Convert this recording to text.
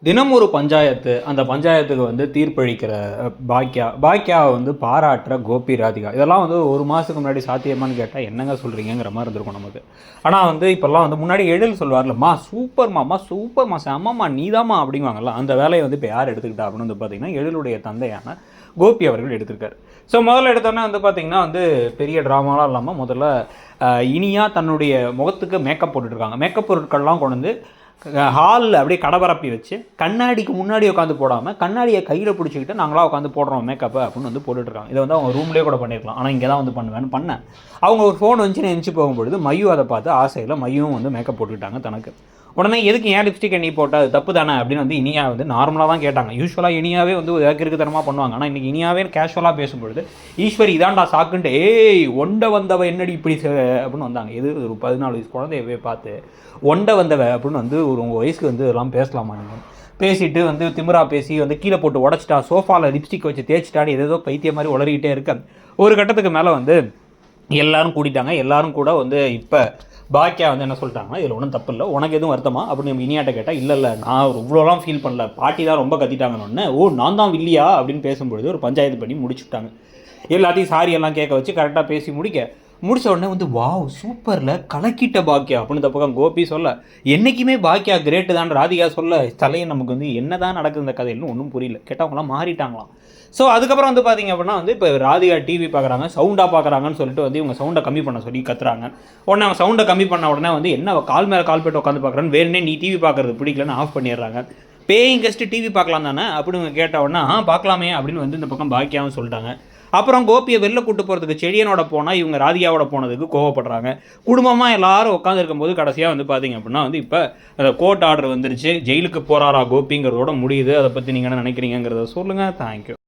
தினம் ஒரு பஞ்சாயத்து. அந்த பஞ்சாயத்துக்கு வந்து தீர்ப்பளிக்கிற பாக்யாவை வந்து பாராட்டுற கோபி, ராதிகா. இதெல்லாம் வந்து ஒரு மாதத்துக்கு முன்னாடி சாத்தியமானு கேட்டால் என்னங்க சொல்கிறீங்கிற மாதிரி இருந்திருக்கும் நமக்கு. ஆனால் வந்து இப்போல்லாம் வந்து முன்னாடி எழில் சொல்லுவார்லம்மா சூப்பர்மா செம்மம்மா நீதாம்மா அப்படிங்குவாங்கல்ல, அந்த வேலையை வந்து இப்போ யார் எடுத்துக்கிட்டா அப்படின்னு வந்து பார்த்தீங்கன்னா எழிலுடைய தந்தையான கோபி அவர்கள் எடுத்திருக்காரு. ஸோ முதல்ல எடுத்தோன்னே வந்து பார்த்திங்கன்னா வந்து பெரிய ட்ராமாலாம் இல்லாமல் முதல்ல இனியாக தன்னுடைய முகத்துக்கு மேக்கப் போட்டுட்ருக்காங்க. மேக்கப் பொருட்கள்லாம் கொண்டு வந்து ஹாலில் அப்படியே கடபரப்பி வச்சு கண்ணாடிக்கு முன்னாடி உட்காந்து போடாமல் கண்ணாடியை கையில் பிடிச்சிக்கிட்டு நாங்களாம் உட்காந்து போடுறோம் மேக்கப்பை அப்படின்னு வந்து போட்டுட்ருக்காங்க. இதை வந்து அவங்க ரூம்லேயே கூட பண்ணியிருக்கலாம், ஆனால் இங்கே தான் வந்து பண்ணுவேன்னு பண்ணேன். அவங்க ஒரு ஃபோன் வந்துச்சுன்னு நினச்சி போகும்பொழுது மையும் அதை பார்த்து ஆசையில் மையும் வந்து மேக்கப் போட்டுக்கிட்டாங்க தனக்கு. உடனே எதுக்கு ஏன் லிப்ஸ்டிக் நீ போட்டால் அது தப்பு தானே அப்படின்னு வந்து இனியா வந்து நார்மலாக தான் கேட்டாங்க. யூஸ்வலாக இனியாவே வந்து இருக்குத்தனமாக பண்ணுவாங்க. ஆனால் இன்றைக்கி இனியாவே கேஷுவலாக பேசும்பொழுது ஈஸ்வரி இதான்டா சாக்குன்ட்டு ஒண்டை வந்தவ என்னடி இப்படி அப்படின்னு வந்தாங்க. எது ஒரு 14 வயசு குழந்தையவே பார்த்து ஒண்டை வந்தவ அப்படின்னு வந்து ஒரு உங்கள் வயசுக்கு வந்து எல்லாம் பேசலாமா நீங்கள்? பேசிட்டு வந்து திமிரா பேசி வந்து கீழே போட்டு உடச்சிட்டா, சோஃபாவில் லிப்ஸ்டிக் வச்சு தேய்ச்சிட்டான்னு ஏதோ பைத்திய மாதிரி உளறிக்கிட்டே இருக்க ஒரு கட்டத்துக்கு மேலே வந்து எல்லோரும் கூட்டிட்டாங்க. எல்லோரும் கூட வந்து இப்போ பாக்கியா வந்து என்ன சொல்லிட்டாங்கன்னா இதில் ஒன்றும் தப்பு இல்லை, உனக்கு எதுவும் வருத்தமா அப்படின்னு நம்ம இனியாட்ட கேட்டால் இல்லை நான் இவ்வளோலாம் ஃபீல் பண்ணல, பாட்டி தான் ரொம்ப கத்திட்டாங்கன்னு. நான் தான் வில்லியா அப்படின்னு பேசும்பொழுது ஒரு பஞ்சாயத்து பண்ணி முடிச்சுட்டாங்க. எல்லாத்தையும் சாரி எல்லாம் கேட்க வச்சு கரெக்டாக பேசி முடிச்ச உடனே வந்து வாவ் சூப்பரில் கலக்கிட்ட பாக்கியா அப்படின்னு இந்த பக்கம் கோபி சொல்ல, என்றைக்குமே பாக்கியா கிரேட்டு தான் ராதிகா சொல்ல, தலையை நமக்கு வந்து என்ன தான் நடக்குது இந்த கதையில்னு ஒன்றும் புரியல. கேட்டவங்களாம் மாறிட்டாங்களாம். ஸோ அதுக்கப்புறம் வந்து பார்த்திங்க அப்படின்னா வந்து இப்போ ராதிகா டிவி பார்க்குறாங்க, சவுண்டாக பார்க்குறாங்கன்னு சொல்லிட்டு வந்து இவங்க சவுண்டை கம்மி பண்ண சொல்லி கத்துறாங்க. உடனே அவங்க சவுண்டை கம்மி பண்ண உடனே வந்து என்ன கால் மேலே கால் போட்டு உட்காந்து பார்க்குறான்னு வேணுனே நீ டிவி பார்க்குறது பிடிக்கலன்னு ஆஃப் பண்ணிடுறாங்க. பேயிங் கெஸ்ட்டு டிவி பார்க்கலாம் தானே அப்படின்னு கேட்ட உடனே பார்க்கலாமே அப்படின்னு வந்து இந்த பக்கம் பாக்கியாவும் சொல்லிட்டாங்க. அப்புறம் கோபியை வெளில கூட்டு போகிறதுக்கு செடியனோட போனால் இவங்க ராதிகாவோட போனதுக்கு கோவப்படுறாங்க. குடும்பமாக எல்லாரும் உட்காந்துருக்கும் போது கடைசியாக வந்து பார்த்திங்க அப்படின்னா வந்து இப்போ அந்த கோர்ட் ஆர்டர் வந்துருச்சு, ஜெயிலுக்கு போகிறாரா கோபிங்கிறதோட முடியுது. அதை பற்றி நீங்கள் என்ன நினைக்கிறீங்கிறத சொல்லுங்கள். தேங்க்யூ.